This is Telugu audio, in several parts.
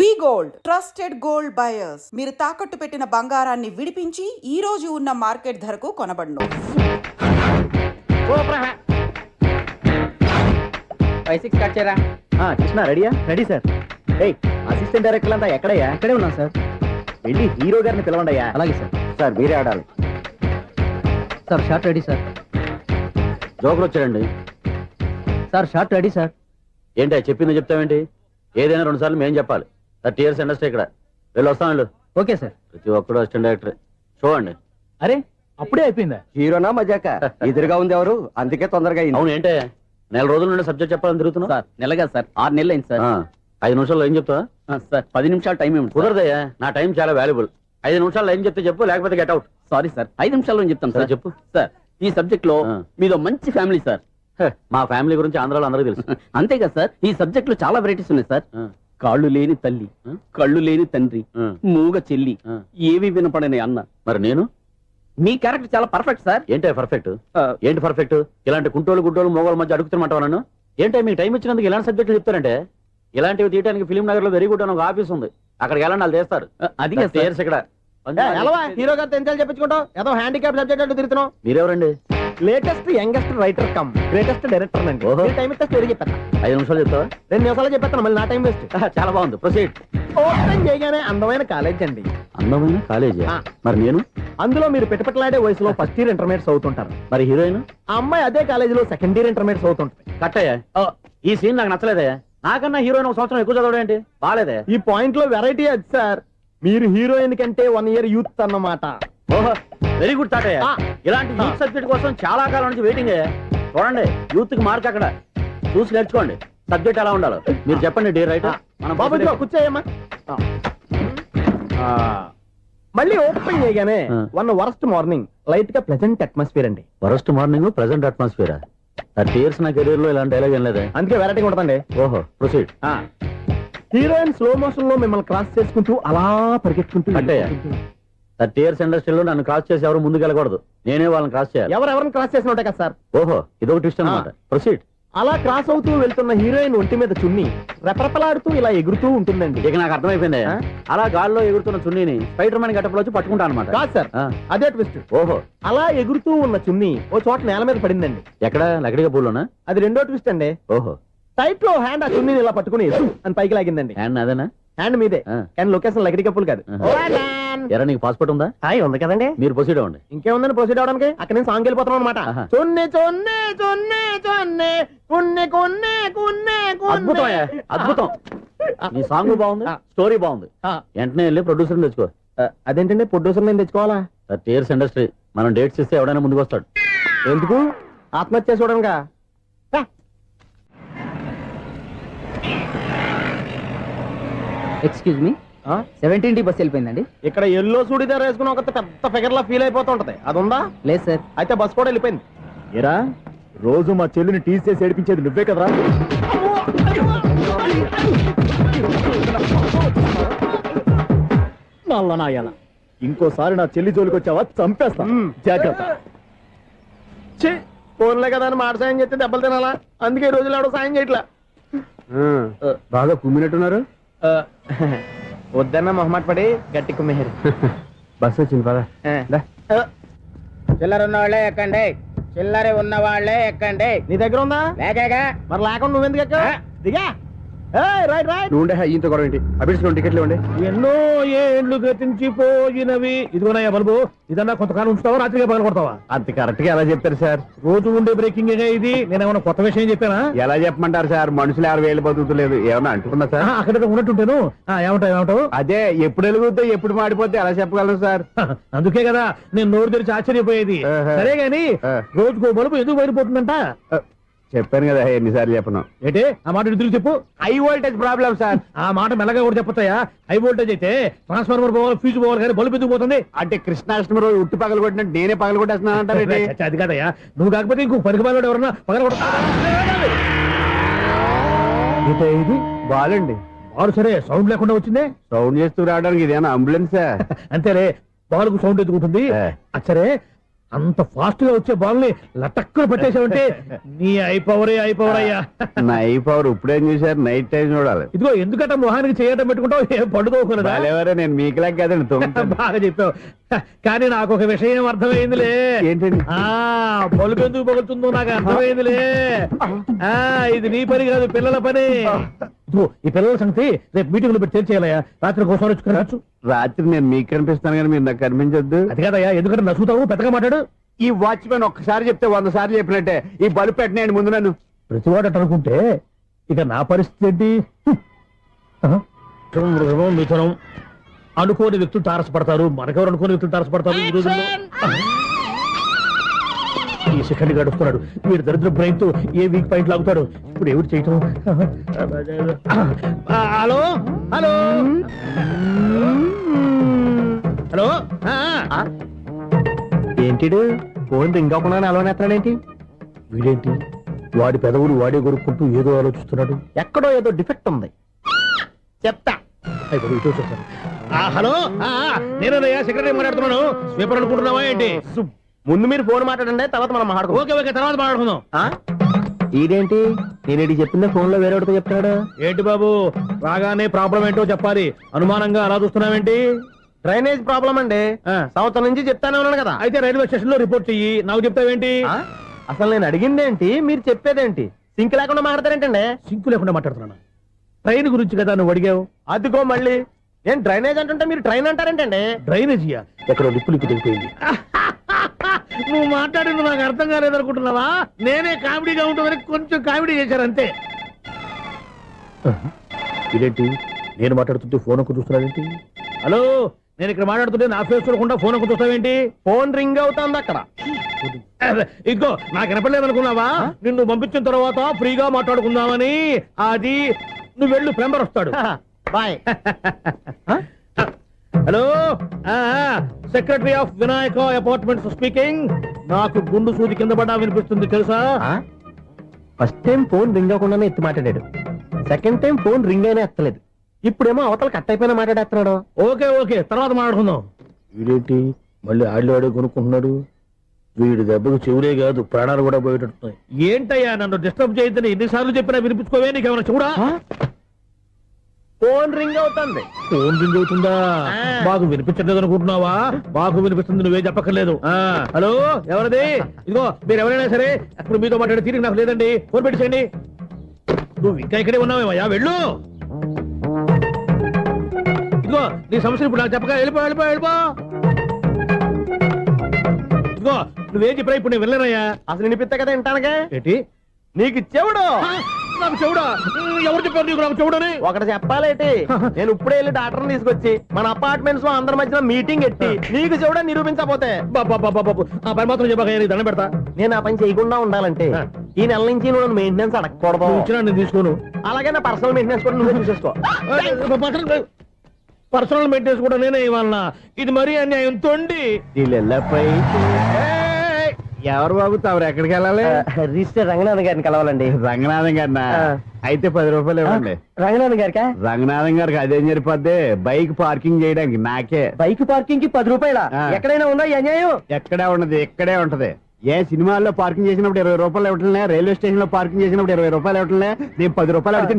వి గోల్డ్ ట్రస్టెడ్ గోల్డ్ బయర్స్. మీరు తాకట్టు పెట్టిన బంగారాన్ని విడిపించి ఈ రోజు ఉన్న మార్కెట్ ధరకు కొనబడును. కృష్ణ రెడీయా? Ready sir. ఏయ్, అసిస్టెంట్ డైరెక్టర్ అంతా ఎక్కడయ్యా? ఎక్కడే ఉన్నాం సార్. వెళ్ళి హీరో గారిని పిలవండి అయ్యా. అలాగే సార్. సార్ మీరే ఆడాలి సార్. Short ready sir. జోకులు వచ్చాడండి సార్. Short ready sir. ఏంటి చెప్పింది చెప్తావేంటి? ఏదైనా 2 సార్లు మేము చెప్పాలి. 30 years ఇండస్ట్రీ ఇక్కడ. వెళ్ళి వస్తాం వెళ్ళు. Okay sir. ప్రతి ఒక్కడు అసిస్టెంట్ డైరెక్టర్. చూడండి. అరే అప్పుడే అయిపోయిందా? హీరోనా మజాక? ఎదురుగా ఉంది ఎవరు, అందుకే తొందరగా అయింది. అవును, ఏంటే 4 రోజుల నుండి సబ్జెక్ట్ చెప్పాలని తిరుగుతున్నా? సార్ నెలగా సార్, 6 నెలలు అయింది సార్. 5 నిమిషాల్లో ఏం చెప్తావా? సార్ 10 నిమిషాలు టైం ఏమి కుదరదయ్యా, నా టైం చాలా వాల్యుబుల్. 5 నిమిషాల్లో ఏం చెప్తే చెప్పు, లేకపోతే గెట్ అవుట్. సారీ సార్, 5 నిమిషాల్లో చెప్తాను సార్. చెప్పు సార్. ఈ సబ్జెక్ట్ లో మీదో మంచి ఫ్యామిలీ సార్. మా ఫ్యామిలీ గురించి ఆంధ్రాలో అందరికీ తెలుసు. అంతే కదా సార్, ఈ సబ్జెక్ట్ లో చాలా వెరైటీస్ ఉన్నాయి సార్. కాళ్ళు లేని తల్లి, కళ్ళు లేని తండ్రి, మూగ చెల్లి, ఏవి వినపడని అన్న. మరి నేను? మీ క్యారెక్టర్ చాలా పర్ఫెక్ట్ సార్. ఏంటే పర్ఫెక్ట్? ఏంటి పర్ఫెక్ట్? ఇలాంటి కుంటోలు గుడ్డోలు మోగోల మధ్య అడుగుతున్నమాట నన్ను. ఏంటంటే మీకు టైం ఇచ్చినందుకు ఇలాంటి సబ్జెక్టులు చెప్తారంటే? ఇలాంటివి తీయడానికి ఫిలిం నగర్ లో వెరీ గుడ్ అని ఒక ఆఫీస్ ఉంది, అక్కడికి వెళ్ళండి, వాళ్ళు చేస్తారు. అది ఇక్కడ హీరో గారితో ఎంత చెప్పించుకుంటావు? ఏదో హ్యాండిక్యాప్ సబ్జెక్ట్ అంటూ తిరుగుతున్నావు. మీరెవరండి? Latest youngest writer cum greatest director అండి. టైం ఇస్తే స్టోరీ చెప్పేస్తా. 5 నిమిషాలు చెప్తావా? 2 నిమిషాలు చెప్పేస్తాను, మళ్ళీ నా టైం వేస్ట్. చాలా బాగుంది, ప్రొసీడ్. ఓపెన్ చేయగానే అందమైన కాలేజ్ అండి. అందమైన కాలేజీ? మరి నేను? అందులో మీరు పెట్టుపట్లాడే వయసులో ఫస్ట్ ఇయర్ ఇంటర్మీడియట్స్ అవుతుంటారు. మరి హీరోయిన్? ఆ అమ్మాయి అదే కాలేజీలో సెకండ్ ఇయర్ ఇంటర్మీడియట్స్ అవుతుంటది. కట్టయ్యా, ఈ సీన్ నాకు నచ్చలేదే. నాకన్నా హీరోయిన్ 1 సంవత్సరం ఎక్కువ చదవడం ఏంటి? బాలేదే. ఈ పాయింట్ లో వెరైటీ అది సార్. మీరు హీరోయిన్ కంటే 1 year యూత్ అన్నమాట. ఓహో, వెరీ గుడ్ థాట్. ఇలాంటి యూత్ సబ్జెక్ట్ కోసం చాలా కాలం నుంచి వెయిటింగ్. చూడండి, యూత్ కి మార్క్ అక్కడ చూసి నేర్చుకోండి. సబ్జెక్ట్ ఎలా ఉండాలో మీరు చెప్పండి. డీర్ రైటర్, మనం బాబు కూర్చోయమ్మా. మళ్ళీ ఓపెన్ చేయగానే వరస్ట్ మార్నింగ్, లైట్ గా ప్లెజెంట్ అట్మాస్ఫియర్ అండి. Worst morning, present atmosphere. 30 years నా కెరీర్ లో ఇలాంటి డైలాగ్ ఏం లేదే. అందుకే వెరైటీ ఉంటుందండి. ఓహో, ప్రొసీడ్. హీరోయిన్ స్లో మోషన్ లో మిమ్మల్ని క్రాస్ చేసుకుంటూ అలా పరిగెత్తుకుంటూ అంటే 30 years ఇండస్ట్రీలో నన్ను క్రాస్ చేసి ఎవరు ముందుకు వెళ్ళకూడదు, నేనే వాళ్ళని క్రాస్ చేయాలి. ఎవరెవరిని క్రాస్ చేసిన ఉంటాయి కదా సార్. ఓహో, ఇదొక ట్విస్ట్ అన్నమాట. ప్రొసీడ్. అలా క్రాస్ అవుతూ వెళ్తున్న హీరోయిన్ ఒంటి మీద చున్ని రెపరెపలాడుతూ ఇలా ఎగురుతూ ఉంటుందండి. ఇక నాకు అర్థమైపోయింది. అలా గాల్లో ఎగురుతున్న చున్నీని స్పైడర్ మ్యాన్ గట్టపలో వచ్చి పట్టుకుంటా అనమాట. కాదు సార్, అదే ట్విస్ట్. ఓహో, అలా ఎగురుతూ ఉన్న చున్ని ఓ చోట నేల మీద పడిందండి. ఎక్కడ? లకడిగా పూల్లోనా? అది రెండో ట్విస్ట్ అండి. ఓహో, టైట్ లో హ్యాండ్ ఆ చున్నీని ఇలా పట్టుకుని అని పైకి లాగిందండి. హ్యాండ్ అదేనా? హ్యాండ్ మీదే, కానీ లొకేషన్ లకడి కప్పులు కాదు. ఎరా, నీకు పాస్పోర్ట్ ఉందా? ఉంది కదండి. మీరు ప్రొసీడ్ అవ్వండి. ఇంకేముందని ప్రొసీడ్ అవడానికి? అక్కడ నేను సాంగ్ వెళ్ళిపోతాను అనమాట. చొన్నే చొన్నే చొన్నే చొన్నే కున్నే కున్నే కున్నే. అద్భుతం, అద్భుతం. నీ సాంగ్ బాగుంది, స్టోరీ బాగుంది. వెంటనే వెళ్ళి ప్రొడ్యూసర్ తెచ్చుకో. అదేంటండి ప్రొడ్యూసర్ నేను తెచ్చుకోవాలా? 30 years ఇండస్ట్రీ, మనం డేట్స్ ఇస్తే ఎవడైనా ముందుకు వస్తాడు. ఎందుకు? ఆత్మహత్య చూడనుగా. Excuse me, 17D bus వెళ్ళిపోయిందండి. ఇక్కడ ఎల్లో చూడిదార్ వేసుకుని ఒక పెద్ద ఫిగర్ లా ఫీల్ అయిపోతూ ఉంటది, అది ఉందా? లేదు సార్. అయితే బస్ కూడా వెళ్ళిపోయింది. ఏరా, రోజు మా చెల్లిని టీస్ చేసి ఏడిపించేది నువ్వే కదరా? నాయన, ఇంకోసారి నా చెల్లి జోలికి వచ్చావా చంపేస్తా, జాగ్రత్త. ఫోన్లే కదా అని మాట సాయం చేస్తే దెబ్బలు తినాలా? అందుకే ఈ రోజులు ఎవడో సాయం చేయట్లా. బాగా కుమ్మినట్టున్నారు. వద్దన్న మొహమాట పడి గట్టి కుమ్మేరు. బస్ వచ్చింది పద. చిల్లర ఉన్న వాళ్ళే ఎక్కండి, చిల్లర ఉన్న వాళ్ళే ఎక్కండి. నీ దగ్గర ఉందా? లేకగా. మరి లేకుండా నువ్వెందుకు ఎక్క? దిగా. Right right. నువ్వు ఇంత గొడవ ఏంటి? అభిడ్స్ టికెట్లు ఇవ్వండి. ఎన్నో ఏళ్ళు గతించిపోయినవి. ఇదిగోనయ్యా బల్బు, ఇదన్నా కొంతకాలం ఉంచుతావా, రాత్రిగా పగల కొడతావా? అంత కరెక్ట్ గా ఎలా చెప్తారు సార్? రోజు ఉండే బ్రేకింగ్ ఇది. నేనేమన్నా కొత్త విషయం చెప్పానా? ఎలా చెప్పమంటారు సార్? మనుషులు 6 వేలు బతుకుతలేదు, ఏమన్నా అంటున్నా సార్? అక్కడ ఉన్నట్టుంటాను. ఏమంటావు? అదే ఎప్పుడు వెలుగుతే ఎప్పుడు మాడిపోతే ఎలా చెప్పగలను సార్? అందుకే కదా నేను నోరు తెరిచి ఆశ్చర్యపోయేది. సరే గాని రోజుకో బల్బు ఎందుకు బయటపోతుందంట? చెప్పాను కదా, ఎన్నిసార్లు చెప్పను. ఏంటే ఆ మాట ఎదురు చెప్పు. High voltage problem sir. ఆ మాట మెల్లగా కూడా చెప్పొచ్చాయా? హై వోల్టేజ్ అయితే ట్రాన్స్ఫార్మర్ పోవాలి, ఫ్యూజ్ పోవాలి, కానీ బల్బు ఎందుకు పోతుంది? అంటే కృష్ణాష్టమి రోజు ఉట్టి పగలు కొట్టినట్టు నేనే పగలు కొట్టేస్తున్నానంటారు. అది కాదయ్యా, నువ్వు కాకపోతే ఇంకో పనికి బాలు ఎవరన్నా పగల కొడతా. ఇది బాలండి. బాలు సరే, సౌండ్ లేకుండా వచ్చిందే. సౌండ్ చేస్తూ రావడానికి ఇదేనా అంబులెన్స్? అంతేలే, బాలుకు సౌండ్ ఎదుగుతుంది. సరే, అంత ఫాస్ట్ గా వచ్చే బాల్ని లటక్కున పట్టేసావంటే నీ అయిపోవరే అయిపోవరయ్యా. నైట్ పవర్ ఇప్పుడేం చూసారు, నైట్ టైం చూడాలి. ఇదిగో ఎందుకంటే మొహానికి చేయటం పెట్టుకుంటావు, ఏం పండుకోకూడదా? ఎవరే నేను మీకులాగా కదండి తొమ్మిది. బాగా చెప్పావు. కానీ నాకు ఒక విషయం అర్థమైందిలే. ఏంటండి? బలుపు ఎందుకు పగులుతుందో నాకు అర్థమైందిలే. ఇది నీ పని కాదు, పిల్లల పని. ఇదిగో ఈ పిల్లల సంగతి రేపు మీటింగ్ లో పెట్టి తెలిసేయాలయ్యా. రాత్రి కోసం వచ్చుకోవచ్చు. రాత్రి నేను మీకు కనిపిస్తాను కానీ మీరు నాకు కనిపించొద్దు. అది కాదయ్యా, ఎందుకంటే నచ్చుతావు, పెద్దగా మాట్లాడు. ఈ వాచ్మెన్ ఒక్కసారి చెప్తే 100 సార్లు చెప్పినట్టే. ఈ బల్బు పెట్టినాయండి ముందు నన్ను. ప్రతివాడట అనుకుంటే ఇక నా పరిస్థితి ఏంటి? మిథునం అనుకోని వ్యక్తులు తారసపడతారు, మనకెవరు అనుకోని వ్యక్తులు తారసపడతారు ఈ రోజుల్లో. ఈ సెకండ్ గడుపుతున్నాడు వీడు దరిద్ర బ్రెయిన్ తో ఏ వీక్ పాయింట్ లాగుతాడు. ఇప్పుడు ఎవరు చేయటం? Hello hello hello. ఏంటిడు ఫోన్ రింగ్ అవ్వకుండా అలవనేస్తాడేంటి? వీడేంటి వాడి పెదవులు వాడే కొరుక్కుంటూ ఏదో ఆలోచిస్తున్నాడు. ఎక్కడో ఏదో డిఫెక్ట్ ఉంది, చెప్తా. అయిపోయి ఇటు వచ్చేస్తాను. హలో నేనయ్యా సెక్రటరీ మాట్లాడుతున్నాను. స్వీపర్ అనుకుంటున్నావా ఏంటి? ముందు మీరు ఫోన్ మాట్లాడండి, తర్వాత మనం మాట్లాడుకో. ఓకే ఓకే, తర్వాత మాట్లాడుకుందాం. ఇదేంటి నేను ఇది చెప్పిందే ఫోన్ లో వేరే ఒకటి చెప్తాడు. ఏంటి బాబు రాగానే ప్రాబ్లం ఏంటో చెప్పాలి, అనుమానంగా అలా చూస్తున్నావేంటి? డ్రైనేజ్ ప్రాబ్లం అండి. సంవత్సరం నుంచి చెప్తానే ఉన్నాను కదా. అయితే రైల్వే స్టేషన్ లో రిపోర్ట్ చెయ్యి, నాకు చెప్తావేంటి? అసలు నేను అడిగిందేంటి, మీరు చెప్పేదేంటి? సింక్ లేకుండా మాట్లాడతారేంటండి? సింకు లేకుండా మాట్లాడుతున్నాను. ట్రైన్ గురించి కదా నువ్వు అడిగావు. అదిగో మళ్ళీ ఏం డ్రైనేజ్ అంటుంటే మీరు ట్రైన్ అంటారేంటండి? డ్రైనేజీయా? ఎక్కడో లిప్పు తెగిపోయింది. నువ్వు మాట్లాడింది నాకు అర్థం కాలేదనుకుంటున్నావా? నేనే కామెడీగా ఉంటుందని కొంచెం కామెడీ చేశారు అంతే. ఇదేంటి నేను మాట్లాడుతుంటే ఫోన్ ఒక్క చూస్తున్నావేంటి? హలో నేను ఇక్కడ మాట్లాడుతుంటే నా ఫేస్ చూడకుండా ఫోన్ ఒక్క చూస్తావేంటి? ఫోన్ రింగ్ అవుతుంది అక్కడ. ఇదిగో నాకు వినపడలేదు అనుకున్నావా? నిన్ను పంపించిన తర్వాత ఫ్రీగా మాట్లాడుకుందామని. అది నువ్వు వెళ్ళు, ప్లంబర్ వస్తాడు. Bye. Hello secretary of Vinayaka apartments speaking. నాకు గుండు సూది కింద పడ్డా వినిపిస్తుంది తెలుసా? ఫస్ట్ టైం ఫోన్ రింగ్ అవ్వకుండానే ఎత్తి మాట్లాడాడు, సెకండ్ టైం ఫోన్ రింగ్ అయినా ఎత్తలేదు, ఇప్పుడేమో అవతల కట్ అయిపోయినా మాట్లాడేస్తున్నాడు. ఓకే ఓకే, తర్వాత మాట్లాడుకుందాం. వీడేంటి మళ్ళీ ఆడిలో కొనుక్కుంటున్నాడు? వీడి దెబ్బకు చెవులే కాదు ప్రాణాలు కూడా పోయేటట్టున్నాయి. ఏంటయ్యా నన్ను డిస్టర్బ్ చేయొద్దని ఎన్నిసార్లు చెప్పినా వినిపించుకోవే, నీకేమైనా చూడా? ఫోన్ రింగ్ అవుతుంది. ఫోన్ రింగ్ అవుతుందా? మాకు వినిపించలేదు అనుకుంటున్నావా? మాకు వినిపిస్తుంది, నువ్వే చెప్పక్కర్లేదు. హలో ఎవరిది? ఇదిగో మీరు ఎవరైనా సరే ఇప్పుడు మీతో మాట్లాడే తీరిక నాకు లేదండి, ఫోన్ పెట్టేసేయండి. నువ్వు ఇంకా ఇక్కడే ఉన్నావేమయ్యా, వెళ్ళు. ఇదిగో నీ సమస్యలు ఇప్పుడు నాకు చెప్పగా వెళ్ళిపో వెళ్ళిపో వెళ్ళిపో. ఇదిగో నువ్వేం చెప్పరా ఇప్పుడు నేను వెళ్ళానయ్యా. అసలు వినిపిస్తా కదా వింటానగా. ఏంటి నీకు చెవుడు? నాకు చెవుడా? ఎవరు చెప్పారు నీకు నాకు చెవుడని? ఒకటి చెప్పాలేటి, నేను ఇప్పుడే వెళ్ళి డాక్టర్ని తీసుకొచ్చి మన అపార్ట్మెంట్స్ లో అందరి మధ్యన మీటింగ్ ఎట్టి నీకు చెవుడా నిరూపించకపోతే బాబు ఆ పని మాత్రం చెప్పక దండం పెడతా. నేను ఆ పని చేయకుండా ఉండాలంటే ఈ నెల నుంచి నువ్వు నన్ను మెయింటెనెన్స్ అడగకూడదు. ఇచ్చినా నేను తీసుకోను. అలాగే నా పర్సనల్ మెయింటెనెన్స్ కూడా నువ్వే చూసేసుకో. పర్సనల్ మెయింటెనెన్స్ కూడా నేనే ఇవ్వాలన్నా? ఇది మరీ అన్యాయం తోండి. ఎవరు బాబు తమరు ఎక్కడికి వెళ్ళాలి? రిజిస్టర్ రంగనాథన్ గారిని కలవాలండి. రంగనాథం గారినా? అయితే 10 రూపాయలు ఇవ్వండి. రంగనాథన్ గారికా? రంగనాథం గారికి అదేం సరిపోద్ది, బైక్ పార్కింగ్ చేయడానికి నాకే. బైక్ పార్కింగ్ కి 10 రూపాయల? ఎక్కడైనా ఉందా ఈ అన్యాయం? ఎక్కడే ఉండదు, ఇక్కడే ఉంటది. ఏ సినిమాల్లో పార్కింగ్ చేసినప్పుడు 20 రూపాయలు ఇవ్వట్లే, రైల్వే స్టేషన్ లో పార్కింగ్ చేసినప్పుడు 20 రూపాయలు ఇవ్వట్లే. నేను 10 రూపాయలు అడిగితే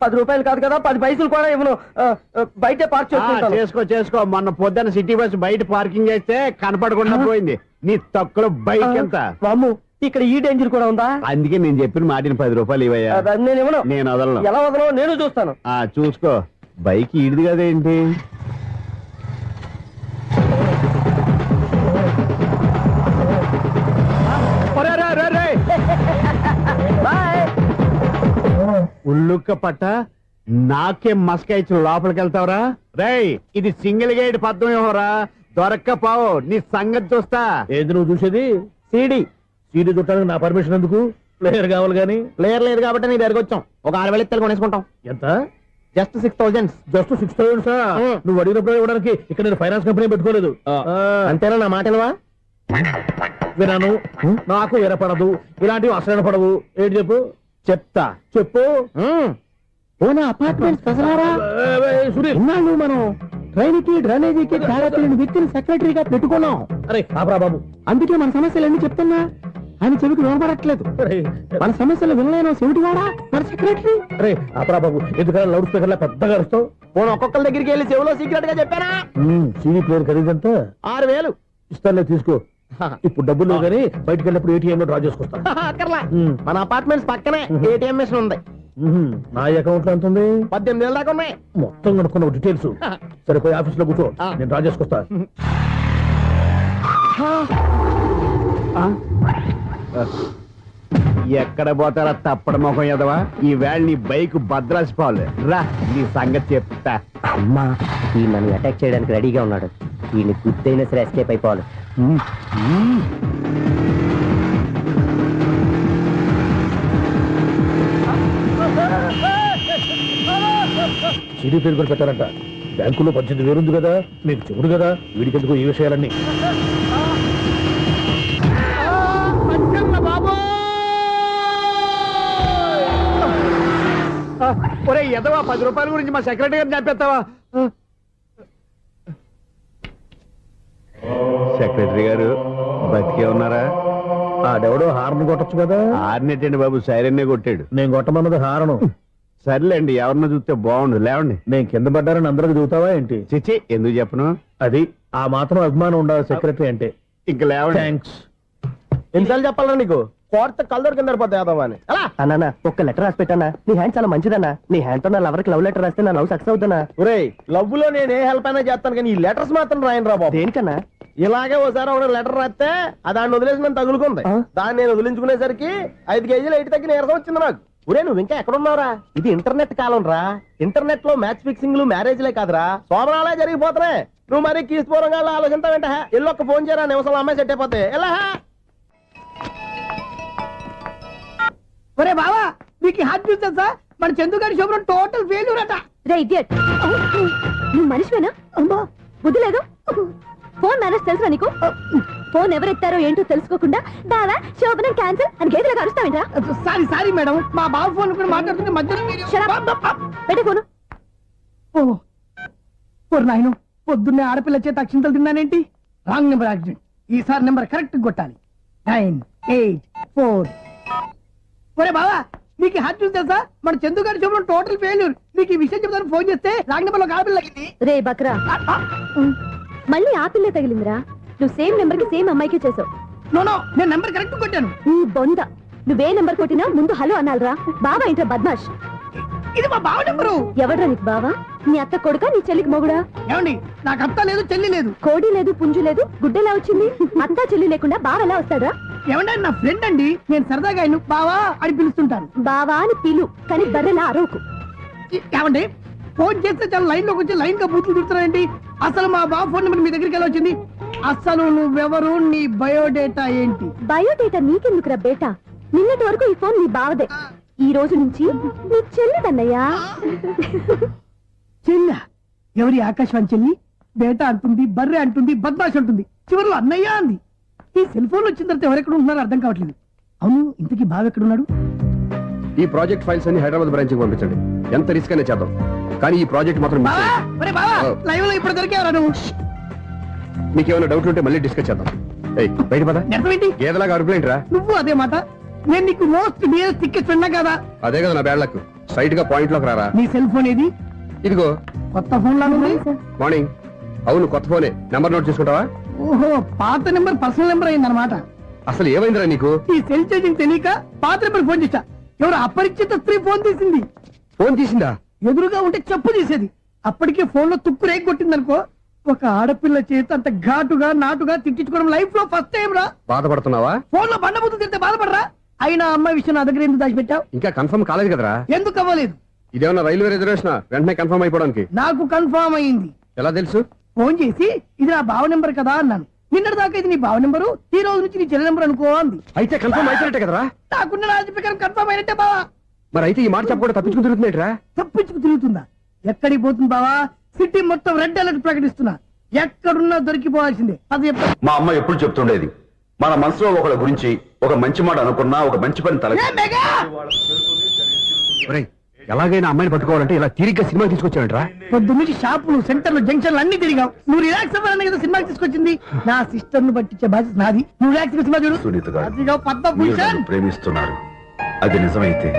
10 రూపాయలు కాదు కదా, 10 పైసలు కూడా ఇవ్వను. బయట పార్క్ చేసుకుంటాను. చేసుకో. మొన్న పొద్దున్న సిటీ బస్ బయట పార్కింగ్ చేస్తే కనపడకుండా పోయింది. నీ తక్కువ బైక్ ఎంత? వామ్ము, ఇక్కడ ఈ డేంజర్ కూడా ఉందా? అందుకే నేను చెప్పిన మాటిని 10 రూపాయలు ఇవ్వయ్యా. నేను ఇవ్వను. నేను వదలను. ఎలా వదలను నేను చూస్తాను. చూసుకో. బైక్ ఈడిది కదేంటి? ఉల్లుక్క పట్ట నాకే మస్క ఇచ్చిన లోపలికి వెళ్తావరా? రేయ్ ఇది సింగిల్ గేట్ పద్మం ఇవ్వరా, దొరక్కపోవు నీ సంగతి చూస్తా. ఏది నువ్వు చూసేది? సీడీ చుట్టానికి నా పర్మిషన్ ఎందుకు? ప్లేయర్ కావాలి గానీ. ప్లేయర్ లేదు కాబట్టి నీ దగ్గరకు వచ్చాం. ఒక 6,000 ఇత్తలు కొనేసుకుంటాం. ఎంత? జస్ట్ 6,000. Just 6,000 sir? నువ్వు అడిగినప్పుడు ఇవ్వడానికి ఇక్కడ నేను ఫైనాన్స్ కంపెనీ పెట్టుకోలేదు. అంతేనా నా మాటలువా? వినాను, నాకు వినపడదు, ఇలాంటివి అసలు వినపడవు. ఏంటి చెప్పు? చెప్తా. చెప్పు. అపార్ట్మెంట్ సునీల్ మనం ట్రైన్కి డ్రైనేజీకి తేడా తెలియని వ్యక్తిని సెక్రటరీగా పెట్టుకున్నాం. అరే ఆపరా బాబు, అందుకే మన సమస్యలన్నీ చెప్తున్నా. ఆయన చెవికి వినపడట్లేదు. మన సమస్యలు వినలేను చెవిటి వాడా మన సెక్రటరీ. అరే ఆపరా బాబు, ఎందుకంటే లౌడ్ స్పీకర్ లా పెద్దగా అరుస్తావు. పోను ఒక్కొక్కరి దగ్గరికి వెళ్ళి చెవిలో సీక్రెట్ గా చెప్పానా? CD player ఖరీదంతా 6,000. ఇస్తానులే తీసుకో. ఇప్పుడు డబ్బులు లేవు కానీ బయటకు వెళ్ళినప్పుడు ఏటీఎం లో డ్రా చేసుకొస్తా. అక్కర్లా, మన అపార్ట్మెంట్స్ పక్కనే ఏటీఎం మిషన్ ఉంది. నా అకౌంట్ లో ఎంత ఉంది? 18,000 దాకా ఉన్నాయి. మొత్తం కనుక్కున్న డీటెయిల్స్. సరిపోయి ఆఫీస్ లో కూర్చో, నేను డ్రా చేసుకొస్తా. ఎక్కడ పోతారా తప్పడ మొహం ఎదవా? ఈ వేళ నీ బైక్ భద్రాసిపోవాలి. రా నీ సంగతి చెప్తా. అమ్మా, ఈ నన్ను అటాక్ చేయడానికి రెడీగా ఉన్నాడు. ఈయన గుర్తైనా సరే ఎస్కేప్ అయిపోవాలి. సీడీ ప్లేయర్ కూడా పెట్టారంట. బ్యాంకులో 18,000 ఉంది కదా, మీకు చెవుడు కదా, వీడికెందుకు ఈ విషయాలన్నీ. ఒరే ఎదవా, 10 రూపాయల గురించి మా సెక్రటరీ గారిని చంపేస్తావా? సెక్రటరీ గారు బతికే ఉన్నారా? ఆడెవడో హార్న్ కొట్టచ్చు కదా. ఆరినట్టండి బాబు, సైరన్నే కొట్టాడు. నేను కొట్టమన్నది హారను. సర్లేండి, ఎవరినో చూస్తే బాగుండు. లేవండి. నేను కింద పడ్డారని అందరికి చూతావా ఏంటి? చిచ్చి, ఎందుకు చెప్పను? అది ఆ మాత్రం అభిమానం ఉండాలి సెక్రటరీ అంటే. ఇంక లేవండి. థ్యాంక్స్. ఎన్నిసార్లు చెప్పాలరా నీకు? కోర్త కలర్ కింద పోతాయి అని. అన్నా ఒక్క లెటర్ రాసి పెట్టానా? నీ హ్యాండ్ చాలా మంచిదన్నా. నీ హ్యాండ్ తో నా లవర్కి లవ్ లెటర్ రాస్తే నా లవ్ సక్సెస్ అవుతానా? ఒరే, లవ్ లో నేను ఏ హెల్ప్ అయినా చేస్తాను, కానీ ఈ లెటర్స్ మాత్రం రాయను రా బాబు. దేనికన్నా? ఇలాగే ఒకసారి ఒక లెటర్ రాస్తే ఆ దాన్ని వదిలేసి నన్ను తగులుకుంది. దాన్ని నేను వదిలించుకునేసరికి 5 కేజీలు 8 తగ్గి నీరసం వచ్చింది నాకు. ఒరే, నువ్వు ఇంకా ఎక్కడున్నావురా? ఇది ఇంటర్నెట్ కాలం రా. ఇంటర్నెట్ లో మ్యాచ్ ఫిక్సింగ్లు మ్యారేజ్లే కాదురా, సోమరాలే జరిగిపోతున్నాయి. నువ్వు మరి కీస్పూరంగా ఆలోచించావంట. ఎల్లొక్క ఫోన్ చేయరా, నిమిషంలో అమ్మాయి సెట్ అయిపోతే. ఎలా? ఒరే బావా, మీకు హార్ట్ చూస్తా సార్, మన చందుగారి శుభ్రం టోటల్ ఫెయిల్యూర్ అట. రే ఇడియట్, నువ్వు మనిషివేనా? అమ్మా, బుద్ధి లేదు. ఫోన్ మేనేజ్ తెలుసా నీకు? ఫోన్ ఎవరెత్తారో ఏంటో తెలుసుకోకుండా బావా శోభనం క్యాన్సిల్ అని గేదెలకు అరుస్తావేంట్రా? సారీ సారీ మేడం, మా బావ ఫోన్ కూడా మాట్లాడుతుంటే మధ్యలో పెట్టే ఫోను. ఓ నాయను, పొద్దున్నే ఆడపిల్ల చేత అక్షింతలు తిన్నానేంటి? Wrong number accident. ఈసారి నెంబర్ కరెక్ట్ కొట్టాలి. 9, 8, 4. ఒరే బావా, మీకు హార్ట్ చూసి తెలుసా? మన చందు గారి శుభ్రం టోటల్ ఫెయిల్యూర్. మీకు ఈ విషయం చెప్తాను ఫోన్ చేస్తే రాంగ్ నెంబర్ లో ఆడపిల్ల తగ్గింది. రే బక్రా, మళ్ళీ ఆ పిల్లే తగిలిందిరా. నువ్వు సేమ్ నెంబర్ కి సేమ్ అమ్మాయికే చేసావు. నో నో, నేను నెంబర్ కరెక్ట్ కొట్టాను. ఈ బొంద, నువ్వే నెంబర్ కొట్టినా ముందు హలో అనాలరా. బావా ఏంట్రా బద్మాష్? ఇది మా బావ నెంబరు. ఎవడ్రా నీకు బావా? నీ అత్త కొడుకా, నీ చెల్లికి మొగుడా? ఏమండి, నాకు అత్త లేదు, చెల్లి లేదు. కోడి లేదు, పుంజు లేదు, గుడ్డెలా వచ్చింది? అత్త చెల్లి లేకుండా బావ ఎలా వస్తాడా? ఏమండి, నా ఫ్రెండ్ అండి, నేను సరదాగా ఆయన బావా అని పిలుస్తుంటాను. బావా అని పిలు, కానీ బర్రెలా అరవకు. ఏమండి, ఫోన్ చేస్తే చాలా లైన్ లోకి వచ్చి లైన్ గా బూతులు తిడుతున్నారండి. అసలు మా బావ ఫోన్ నెంబర్ మీ దగ్గరికి ఎలా వచ్చింది? అసలు నువ్వెవరు, నీ బయోడేటా ఏంటి? బయోడేటా నీకెందుకురా బేటా? నిన్నటి వరకు ఈ ఫోన్ నీ బావదే, ఈ రోజు నుంచి నీ చెల్లిదన్నయ్యా. చెల్లి? ఎవరి ఆకాశవాణి చెల్లి? బేటా అంటుంది, బర్రె అంటుంది, బద్మాష్ అంటుంది, చివరిలో అన్నయ్య అంది. ఈ సెల్ ఫోన్ వచ్చిన తర్వాత ఎవరెక్కడ ఉంటున్నారో అర్థం కావట్లేదు. అవును, ఇంతకీ బావ ఎక్కడున్నాడు? ఈ ప్రాజెక్ట్ ఫైల్స్ అన్ని హైదరాబాద్ బ్రాంచ్ కి పంపించండి. ఎంత రిస్క్ అనే చేద్దాం, కానీ ఈ ప్రాజెక్ట్ మాత్రం miss బావా, చేయొద్దు. ఒరే బావా, లైవ్ లో ఇప్పుడు దొరికేవరా నువ్వు? మీకు ఏమైనా డౌట్ ఉంటే మళ్ళీ డిస్కస్ చేద్దాం. ఏయ్, బయట పద. నెరవేంటి? గేదలాగా అరుపులేంటి రా? నువ్వు అదే మాట. నేను నీకు మోస్ట్ డియర్ టికెట్ విన్నా కదా. అదే కదా నా బ్యాడ్ లక్. స్ట్రైట్ గా పాయింట్ లోకి రారా. నీ సెల్ ఫోన్ ఏది? ఇదిగో కొత్త ఫోన్ లాగా ఉంది. మార్నింగ్. అవును, కొత్త ఫోనే. నెంబర్ నోట్ చేసుకుంటావా? ఓహో, పాత నెంబర్ పర్సనల్ నెంబర్ అయిందన్నమాట. అసలు ఏమైందిరా నీకు? ఈ సెల్ చేసింగ్ తెలియక పాత నెంబర్ ఫోన్ చేశా. ఎవరు అపరిచిత స్త్రీ ఫోన్ తీసింది. ఫోన్ తీసిందా? ఎదురుగా ఉంటే చెప్పు తీసేది. అప్పటికే ఫోన్ లో తుక్కు రేగి కొట్టిందనుకో. ఒక ఆడపిల్ల చేత అంత ఘాటుగా నాటుగా తిట్టించుకోవడం లైఫ్ లో ఫస్ట్ టైం రా. బాధపడుతున్నావా? ఫోన్ లో బండబుద్ధి తింటే బాధపడరా? అయినా అమ్మాయి విషయం నా దగ్గర ఎందుకు దాచిపెట్టావు? ఇంకా కన్ఫర్మ్ కాలేదు కదరా. ఎందుకు అవ్వలేదు? ఇదేమన్నా రైల్వే రిజర్వేషన్? వెంటనే కన్ఫర్మ్ అయిపోవడానికి. నాకు కన్ఫర్మ్ అయింది. ఎలా తెలుసు? ఫోన్ చేసి ఇది నా బావ నెంబర్ కదా అన్నాను. నిన్నటి దాకా ఇది నీ బావ నెంబరు, ఈ రోజు నుంచి నీ చెల్లి నెంబర్ అనుకో అంది. అయితే కన్ఫర్మ్ అయిపోయినట్టే కదరా. నాకున్న రాజు ప్రకారం కన్ఫర్మ్ అయినట్టే బావా. మరి అయితే ఈ మాట చెప్పకుండా తప్పించుకుని తిరుగుతున్నట్రా? తప్పించుకు తిరుగుతుందా? ఎక్కడికి పోతుంది బావా? సిటీ మొత్తం రెడ్ అలర్ట్ ప్రకటిస్తున్నా. ఎక్కడున్నా దొరికిపోవాల్సిందే. అది చెప్తా. మా అమ్మ ఎప్పుడు చెప్తుండేది, మన మనసులో ఒకళ్ళ గురించి ఒక మంచి మాట అనుకున్నా, ఒక మంచి పని తల ఒరేయ్, ఎలాగైనా అమ్మాయిని పట్టుకోవాలంటే ఇలా తిరిగ్గా సినిమా తీసుకొచ్చాడంట్రా. పొద్దు నుంచి షాపులు సెంటర్లు జంక్షన్లు అన్ని తిరిగావు. నువ్వు రిలాక్స్ అవ్వాలని కదా సినిమాకి తీసుకొచ్చింది. నా సిస్టర్ ను పట్టించే బాధ్యత నాది. నువ్వు రిలాక్స్ సినిమా చూడు. సునీత గారు, అదిగో మీరు పద్మభూషణ్. నన్ను ప్రేమిస్తున్నారు. అది నిజమైతే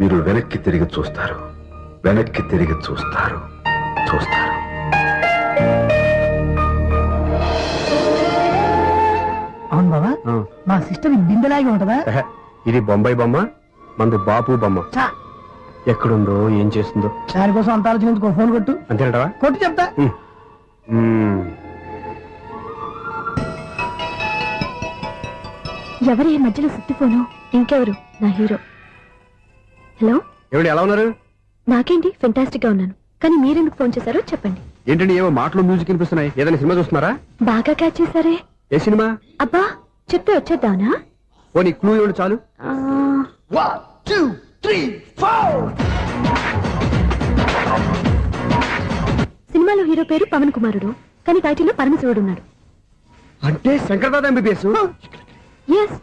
మీరు వెనక్కి తిరిగి చూస్తారు. వెనక్కి తిరిగి చూస్తారు. చూస్తారు. అవును బాబా, మా సిస్టర్ బిందెలాగే ఉంటదా? ఎహె, ఇది బొంబాయి బొమ్మ, మంది బాపు బొమ్మ. చా, ఎక్కడుందో ఏం చేస్తుందో దానికోసం అంత ఆలోచించుకో. ఫోన్ కొట్టు. అంతేనంటావా? కొట్టు చెప్తా. ఎవరు ఈ మధ్యలో సుత్తిపోను? ఇంకెవరు? నా హీరో. హలో, ఏమిటి ఎలా ఉన్నారు? నాకేంటి ఫెంటాస్టిక్ గా ఉన్నాను, కానీ మీరెందుకు ఫోన్ చేశారో చెప్పండి. ఏంటండి ఏవో మాటలు మ్యూజిక్ వినిపిస్తున్నాయి. ఏదైనా సినిమా చూస్తున్నారా? బాగా క్యాచ్ చేశారే. ఏ సినిమా? అబ్బా, చెప్తే వచ్చేద్దానా? ఓ నీ క్లూ ఇవ్వండి చాలు. ఆ, 1 2 3 4. సినిమాలో హీరో పేరు పవన్ కుమారుడు, కానీ టైటిల్లో పరమశివుడు ఉన్నాడు. అంటే శంకర్దాద ఎంబీబీఎస్. ఎస్,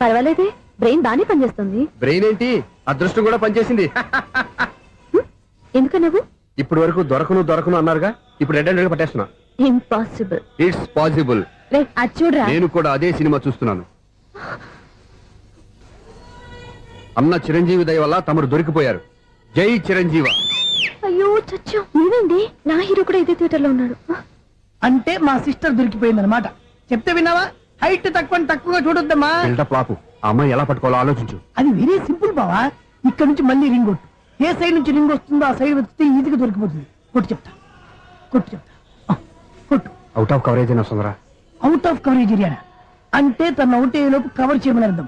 పర్వాలేదే, బ్రెయిన్ బానే పనిచేస్తుంది. బ్రెయిన్ ఏంటి, అదృష్టం కూడా పనిచేసింది. ఎందుకన్నావు? ఇప్పటి వరకు దొరకను అన్నారుగా, ఇప్పుడు రెడ్ హ్యాండెడ్ గా పట్టేస్తున్నా. ఇంపాసిబుల్. It's possible. రే, అది చూడరా. నేను కూడా అదే సినిమా చూస్తున్నాను. అన్న చిరంజీవి దయ వల్ల తమరు దొరికిపోయారు. జై చిరంజీవ. అయ్యో చచ్చు, నేనండి, నా హీరో కూడా ఇదే థియేటర్ లో ఉన్నాడు. అంటే మా సిస్టర్ దొరికిపోయింది అనమాట. చెప్తే విన్నావా? హైట్ తక్కువగా చూడొద్దమ్మా. బిల్డప్ లాపు. ఆ అమ్మాయి ఎలా పట్టుకోవాలో ఆలోచించు. అది వెరీ సింపుల్ బావా. ఇక్కడ నుంచి మళ్ళీ రింగ్ కొట్టు. ఏ సైడ్ నుంచి రింగ్ వస్తుందో ఆ సైడ్ వస్తే ఈజీగా దొరికిపోతుంది. కొట్టు చెప్తా. ఆ, కొట్టు. అవుట్ ఆఫ్ కవరేజ్ అయినా వస్తుందిరా. అవుట్ ఆఫ్ కవరేజ్ ఏరియా అంటే తన అవుట్ అయ్యే లోపు కవర్ చేయమని అర్థం.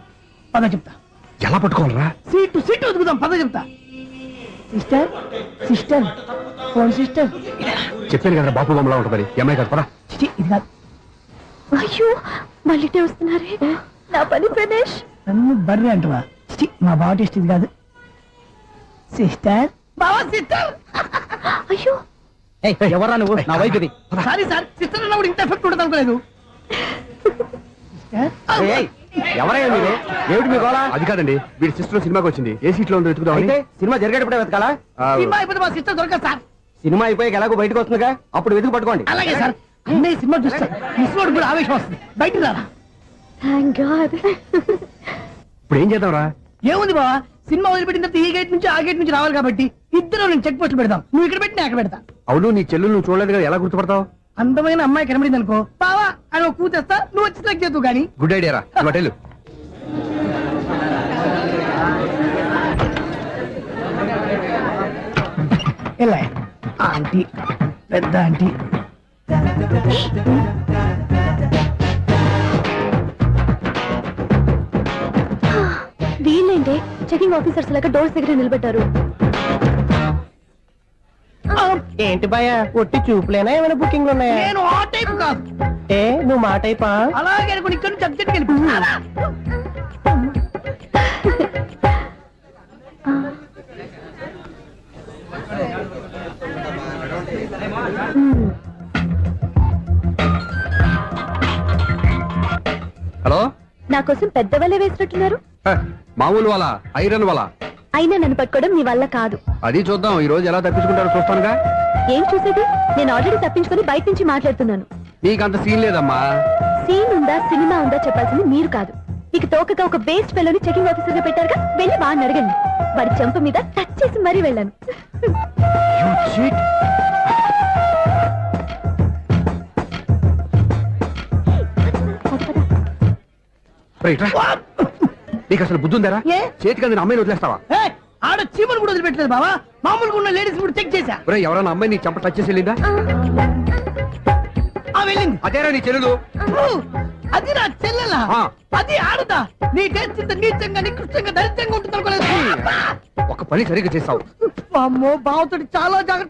పద చెప్తా. ఎలా పట్టుకోవాలరా? సీటు వదుకుదాం. పద చెప్తా. Sister phone sister. చెప్పాను కదా బాపు బొమ్మలా ఉంటుందని. ఈ అమ్మాయి కదా పరా. చిచి, ఇది కాదు. అయ్యో, మళ్ళీ వస్తున్నారే. నా పని ఫినిష్. నన్ను బర్రె అంటవా? చిచి, మా బావ టేస్ట్ ఇది కాదు. సిస్టర్, బావా సిస్టర్. అయ్యో, ఎవరా నువ్వు? నా వైపు ఇది. సారీ సార్, సిస్టర్ అన్నప్పుడు ఇంత ఎఫెక్ట్ ఉంటుంది అనుకోలేదు. ఎవరయ్యా మీరు? ఏమిటి మీ గోళ? అది కాదండి, వీడి సిస్టర్ సినిమాకి వచ్చింది. ఏ సీట్ లో ఉందో వెతుకుదామని. అయితే సినిమా జరిగేటప్పుడే వెతకాలా? సినిమా అయిపోతే మా సిస్టర్ దొరకదు సార్. సినిమా అయిపోయాక ఎలాగో బయటకు వస్తుందిగా, అప్పుడు వెతుకు పట్టుకోండి. అలాగే సార్. అన్నయ్య సినిమా చూస్తారు, మిస్ వాడు కూడా ఆవేశం వస్తుంది. బయట రారా. Thank God. ఇప్పుడు ఏం చేద్దాంరా? ఏముంది బావా, సినిమా వదిలిపెట్టిన తర్వాత ఈ గేట్ నుంచి ఆ గేట్ నుంచి రావాలి కాబట్టి ఇద్దరు నేను చెక్ పోస్ట్ పెడదాం. నువ్వు ఇక్కడ పెట్టి నేను అక్కడ పెడతా. అవును, నీ చెల్లెలు నువ్వు చూడలేదు కదా, ఎలా గుర్తుపడతావు? అందమైన అమ్మాయి కనబడింది అనుకో, బావా అని ఒక కూతేస్తా, నువ్వు వచ్చి సెలెక్ట్ చేద్దు కానీ. గుడ్ ఐడియా రా. హోటల్ ఎలా ఆంటీ, పెద్ద ఆంటీ. వీళ్ళేంటే చెకింగ్ ఆఫీసర్స్ లాగా డోర్స్ దగ్గర నిలబెట్టారు. ఏంటి భయ, ఒట్టి చూపులేనా ఏమైనా బుకింగ్ ఉన్నాయా? నేను ఆ టైప్ కాదు. ఏ నువ్వు మా టైపా? అలాగే అనుకుని ఇక్కడ నుంచి అర్జెంట్కి వెళ్ళిపోతున్నా. హలో. నా కోసం పెద్ద వలే వేసినట్టున్నారు. మామూలు వాళ్ళ, ఐరన్ వాళ్ళ. అయినా నన్ను పట్టుకోవడం మీ వల్ల కాదు. అది చూద్దాం, ఈ రోజు ఎలా తప్పించుకుంటారో చూస్తానుగా. ఏం చూసేది? నేను ఆల్రెడీ తప్పించుకొని బయట నుంచి మాట్లాడుతున్నాను. నీకంత సీన్ లేదమ్మా. సీన్ ఉందా సినిమా ఉందా చెప్పాల్సింది మీరు కాదు. మీకు తోకగా ఒక బేస్ట్ ఫెలోని చెకింగ్ ఆఫీసర్ గా పెట్టారుగా, వెళ్ళి వాడిని అడగండి. వాడి చెంప మీద టచ్ చేసి మరీ వెళ్ళాను. నీకు అసలు బుద్ధి ఉందారా? ఏ? చేతికి అందిన అమ్మాయిని వదిలేస్తావా? ఏయ్, ఆడ చీమలు కూడా వదిలిపెట్టలేదు బావా. మామూలుగా ఉన్న లేడీస్ కూడా చెక్ చేశా. ఒరేయ్, ఎవరైనా అమ్మాయి నీ చెంప టచ్ చేసి వెళ్ళిందా? ఆ వెళ్ళింది. అదేరా నీ చెల్లెలు. ఓ, అది నా చెల్లెలా? ఆ. అది ఆడదా? నీ టేస్ట్ ఇంత నీచంగా నికృష్టంగా దరిద్రంగా ఉంటుంది అనుకోలేదు. ఒక పని సరిగ్గా చేస్తావు. అమ్మో, బావతోటి చాలా జాగ్రత్త